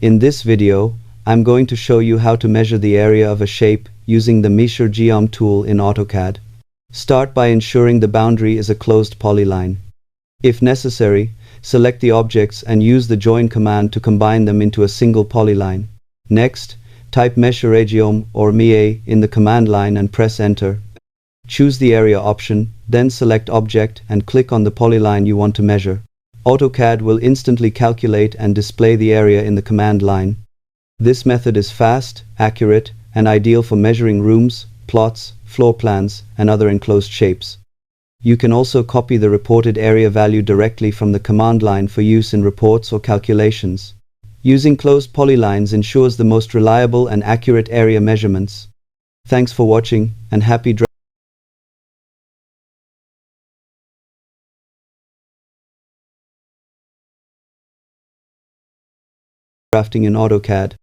In this video, I'm going to show you how to measure the area of a shape using the MEASUREGEOM tool in AutoCAD. Start by ensuring the boundary is a closed polyline. If necessary, select the objects and use the join command to combine them into a single polyline. Next, type MEASUREGEOM or MEA in the command line and press enter. Choose the area option, then select object and click on the polyline you want to measure. AutoCAD will instantly calculate and display the area in the command line. This method is fast, accurate, and ideal for measuring rooms, plots, floor plans, and other enclosed shapes. You can also copy the reported area value directly from the command line for use in reports or calculations. Using closed polylines ensures the most reliable and accurate area measurements. Thanks for watching, and happy drafting in AutoCAD.